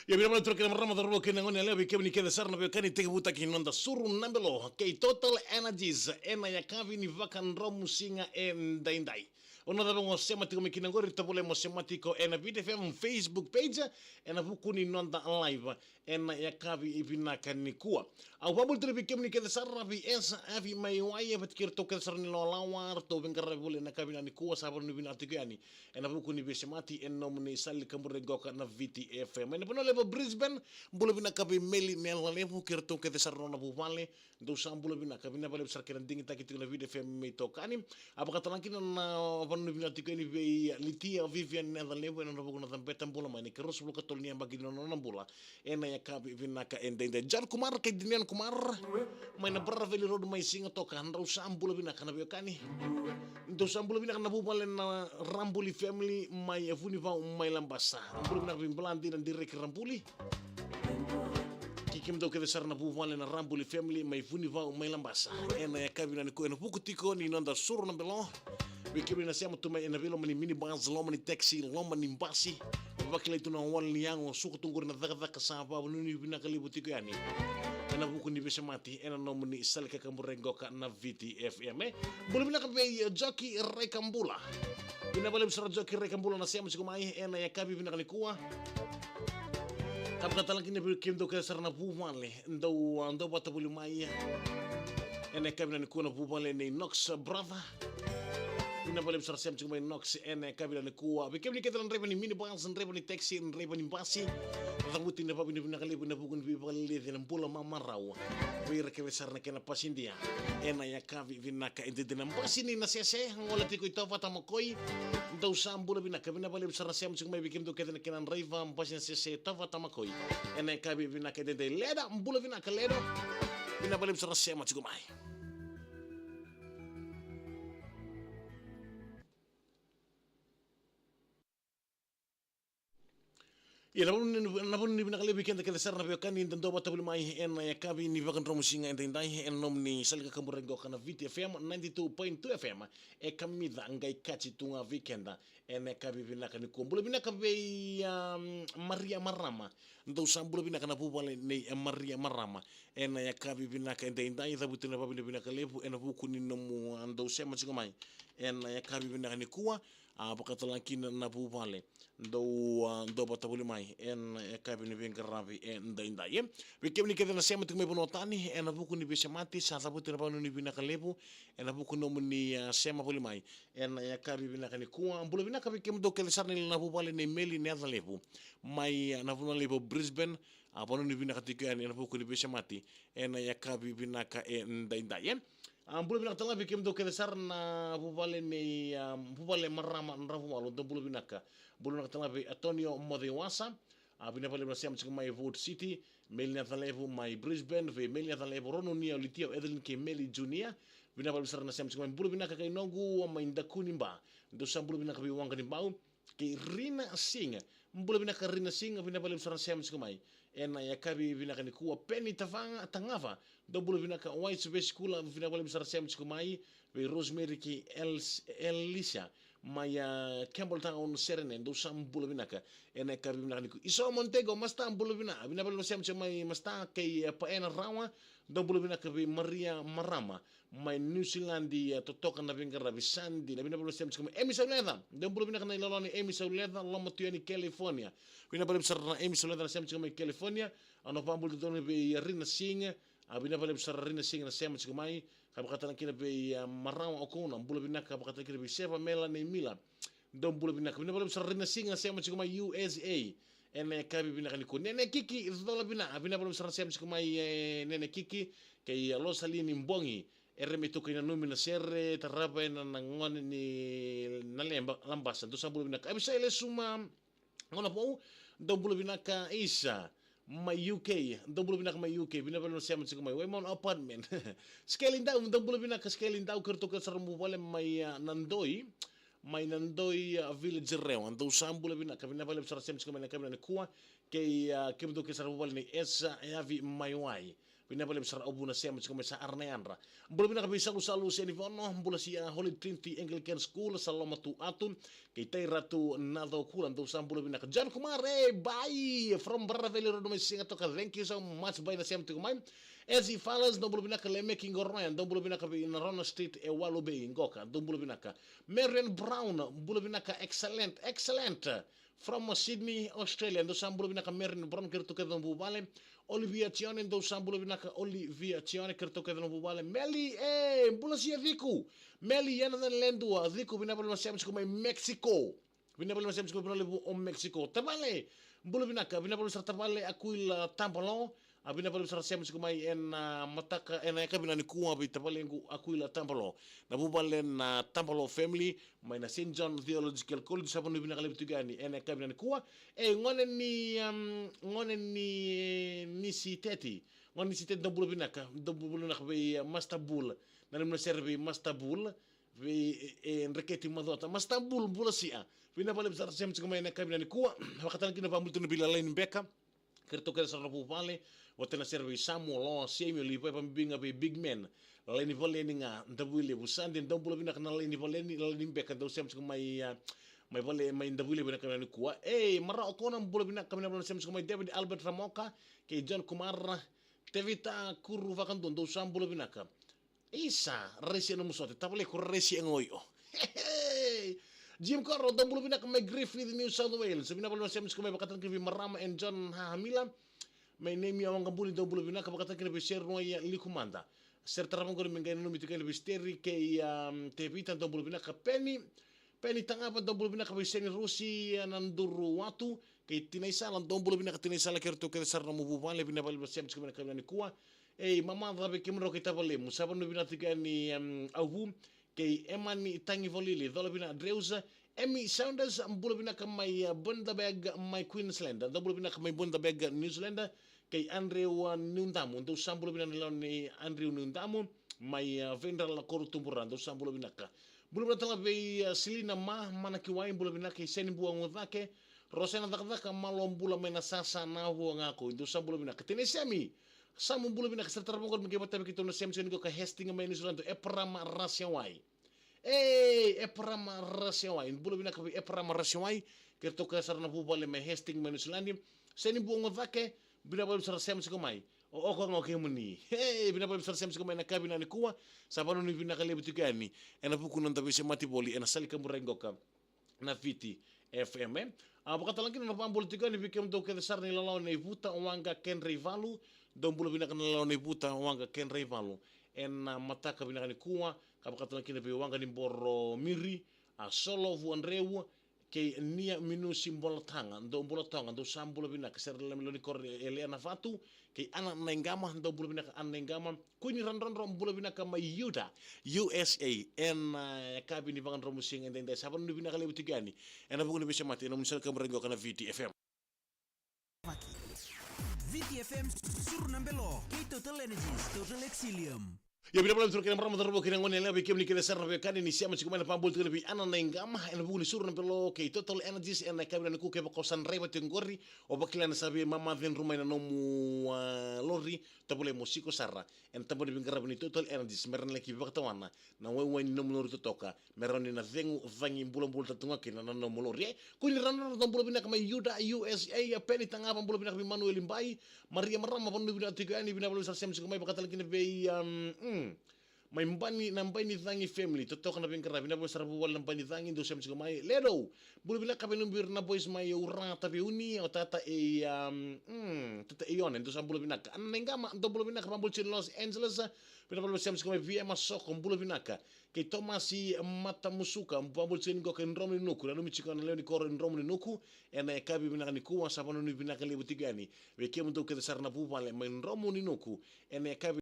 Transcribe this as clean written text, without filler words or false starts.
Ya bila mana troca marama da robo kena ngone lebe kebni keda sarna be kani tege buta kinonda suru nambelo ke Total Energies ena ya kavi ni vakan romu singa ndai. Ona da ngo sema tiko mikina ngori tabule mo sematiko ena video FM Facebook page ena buku ni nonda live ena ya kavi ibina kanikua. Au babul trebi kebni keda sarna bi esa avi mai waye batkir to keda sarni lo lawar to bengkar bule na kavi na nikua sabor ni bina tikani ena buku ni besemati eno muni sali kambure goka na VTFM ena pono levo Brisbane bula bina kabi meli nela levo kerto ke desarona buvale do sam bula bina kabi na bale besar keran dingi takiti na VTFM me tokani apa kata laki na panu bina tikani be litia Vivian nela levo ena buku na tampetan bula mani keros bula katolnia bagi no bula ena ya kabi bina ka endende jar kumar ke dinian kumar maina braveli road mai singa toka do sam bula bina kana bekani do sam bula bina kana buvale na Rambuli family mai afuni va mai lambasa bula bina bimblanti dan direk Rambuli Kikim do ke sarna buvale na Rambuli family mai funi va mai lambasa ena ya kabina ni ko ena buku tiko ni nanda sur na belo bikim na siamo tu mai ena velo mani mini bus lo mani taxi lo mani basi bakle tu na wal liango suku tungur na daga sa ba nuni bina kali butiko yani ena buku ni bisa mati ena no mani sal ka kamburengo ka na VTFM boleh bina ka be joki rekambula bina bale besar joki rekambula na siamo sikumai ena ya kabi bina kali kuwa Kap kata lagi ni bikim do ke sarna buvale ndo bata bulu mai ene kabina ni kuna buvale ni Knox brother ina bale besar sem cuma Knox ene kabina ni kuwa bikim ni ketan reba ni mini bus reba ni taxi reba ni basi ramuti na pabi ni bina kali bina bukun bi bale le na bola mama rawa wir ke besar na kena pasindia ena ya kavi bina ka inde na pasini na sese ngola tiko ito fata makoi Então sambula bina kabina bale besar sem cuma bikim do ketan kenan reva pasin sese tava tamakoi ena kabi bina ka inde leda mbula bina ka ledo bina bale besar sem cuma Ya nabun ni binakali weekend ke desar na bekani ndo bata bulu mai en ya kabi ni vakan romusinga endai en nom ni salga kamburengo kana VTFM 92.2 FM e kamida ngai kachi tunga weekend en kabi binakani kumbulu binakabe Maria Marama ndo sambulu binakana bubale ni Maria Marama en ya kabi binaka endai zabutina babi binakali en buku ni nomu ndo sema chigomai en ya kabi binakani kuwa apakatalankin na bubale ndo bata bulu mai en kabini bengaravi en daindaye bikemni kedena sema tukme bonotani en buku ni besemati sa sabuti na banu ni binaka lebu en buku no muni sema bulu mai en ya kabi binaka ni kuwa bulu binaka bikem do kele sarni na bubale ni meli ne lebu mai na bulu lebu Brisbane banu ni binaka tikani en buku ni besemati en ya kabi binaka en daindaye bulu binaka tala bikem do kele sarna bubale ni bubale marama nrafu malu do bulu binaka tala bi Antonio Modewasa bina pale masiam chika mai Vote City meli na thalevu mai Brisbane ve meli na thalevu rono nia litio Evelyn ke meli junior bina pale besar na siam chika mai bulu bina kai nongu mai ndakuni mba ndo sambulu bina kabi wanga ni mbau ke Rina Singa mbulu bina ka Rina Singa bina pale besar na siam chika mai ena ya kabi bina kani kuwa Penny Tavanga Tangava do bulu bina ka White Space Kula bina pale besar na siam chika mai ve Rosemary ki Elisa Maya Campbell Town Serene do sambulu bina ka ena kabi bina kani iso Montego masta bulu bina pale siam chika mai masta ke pa ena rawa do bulu bina ka Maria Marama mai New Zealand totoka na bingara bisandi na bina pale siam chika mai Emi Sauleda do bulu bina kana ilalani Emi Sauleda lama tuani California bina pale besar na Emi Sauleda na siam chika mai California ano pambul doni be Rina Singa abina pale besar Rina Singa na siam chika mai kabakata kina be Marawa Okona bulu bina kabakata kina be Seva Melanie Mila don bulu bina pale besar Rina Singa na siam chika mai USA ene kabi bina kaniko nene kiki dola bina pale besar siam chika mai nene kiki kay Losalini Mbongi erme to kina numina serre tarapa na ngone ni nalemba lambasa do sabulu bina abisa ele suma ngona po do bulu bina ka isa mai UK do bulu bina ka mai UK bina pale siam chika mai Waymon apartment scaling down do bulu bina ka scaling down kerto ka sarmu pale mai nandoi village reo ando sambula bina kabina pale besar siam chika mai kabina ni kuwa ke kemdo ke sarmu pale ni esa yavi mai wai Pinapalem sar obuna sem como sa arneandra. Mbula bina kabisa salu seni vono mbula sia Holy Trinity Anglican School saloma tu atun kay tay ratu nado kulan do sambula bina John Kumare bye from Braraveli Rodo Mesinga to thank you so much by the same to mine. As he follows do bina ka le making orman do bina ka in Rona Street e Walu Bay ngoka do bina ka Marion Brown bina ka excellent from Sydney Australia do sambula bina ka Marion Brown kerto ka do bubale Olivia Tione do sambula bina ka Olivia Tione kerto ka do bubale Meli bula sia Viku Meli yana dan lendua Viku bina bala masam ko may Mexico bina bala masam ko bina o Mexico tabale bula bina ka bina bala sa tabale akuil tampalo abina bala sa sem ko may en mataka en ka bina ni kuwa bi tabale akuil tampalo na bubale na tampalo family may na St. John Theological College sa panu bina kalib tugani en ka bina ni kuwa ngonen ni si teti ngonen si teti do bula bina ka do bula na be Mastabul na nim na servi Mastabul vi Enriqueti Madota Mastabul bula sia bina bala sa sem ko may en ka bina ni kuwa wakatan kina pamulto na bila lain beka kerto kera sa rapu pale watena servi Samuel lo Samuel lipa pambinga be big man lain valeni nga ndabule busande ndombula bina kana lain valeni lain beka do sem ko may vale may ndabule bina kana kuwa mara okona mbula bina kana bina sem ko may David Albert Ramoka ke John Kumar tevita kuru vakanton do sambula bina ka isa resi no musote tabale ko resi ngoyo Jim Carroll do bulu bina ka may Griffith New South Wales bina bala sem ko may bakatan ki Marama and John Hamila may name ya wanga buli do bulu bina ka bakatan ki Ser Noya Likumanda ser taramang ko min gaino mitika ni Bisteri kay tevita do bulu bina ka Penny tangapan do bulu bina ka Seni Rusi nanduru watu kay tinaysalan do bulu bina ka tinaysala kerto kay sar na mububale bina bala sem ko may ka ni kuwa mama rabe kimro kita bale musaban bina tika ni awu kay emani tangi volili dola bina Dreusa Emmy Saunders bula bina ka may Bundaberg may Queensland do bula bina ka may Bundaberg New Zealand kay Andrew Nundamu do sambula bina nila ni Andrew Nundamu may Vendral na Korutumpuran do sambula bina ka bula bina tala bay Selina manakiwain bula bina kay Seni buang udake Rosena dakdaka malom bula may nasasa na huwang ako do sambula bina ka tinesemi Samu bula bina kasar tarapong ko magkibata kito na semso ko ka Hesting may Nisulanto Eprama Rasyawai Eprama Rasyawai bula bina ka Eprama Rasyawai kerto kasar na bubale may Hesting may Nisulandi seni buong vake bina bala sa semso ko may o ko ngo kemuni bina bala sa semso ko may nakabina ni kuwa sa panu ni bina kalibiti gani ena buku non tabi se matiboli ena salika murengo ka na viti FM Pakatalankin na pampolitika ni bikem do kedesar ni lalaw na ibuta wanga ken rivalu don bula bina kana lalaw na ibuta wanga ken rivalu en mataka bina kana kuwa kapakatalankin na wanga ni boro miri a solo vuanreu ke nia minu simbol tanga do bula tanga do sambula bina keser lem ni kor ele na fatu ke ana nengama do bula bina ana nengama kuni ran bula bina ka Mayuda USA en kabini bangan romusing en dai saban ni bina kale butigani en abu ni bisa mati en musal ka merengo kana VTFM VTFM Surnambelo Total Energies Total Exilium Ya bila belum turun ramad terbuka kena ngone lebe kem ni kena ser lebe kan ini siapa cikgu mana pambul tu lebih anak nenggama en buku ni surun pelo ke Total Energies en kabina ku ke kosan reba tenggori o bakilan sabi mama ven rumah na nomu lori tabule musiko sarra en tabule bingara ni Total Energies meran leki baktawana na wewe ni nomu lori toka meran ni na vengu vangi bulan tatunga kena na nomu lori ku ni ran ran bulan bina kama Yuda USA ya peni tanga bulan bina kama Manuel Imbai Maria Marama panu bina tiga ni bina bulan sarsem cikgu mai bakatal kini be may mbani thangi family totok na bingkara bina boy sarabu wal mbani thangi do sem mai ledo bulu bila kabe numbir na boys may ura tapi uni o tata tata ion endo sam bulu bina ka nengama do bulu bina ka pambul chin Los Angeles bina bulu sem mai VM sok bulu bina ka ke Tomasi mata musuka pambul chin go ken romni nuku na numi chikon leoni kor romni nuku ena kabe bina ni kuwa sapano ni bina ka lebu tigani we kem do ke sarna bu vale men romni nuku ena kabe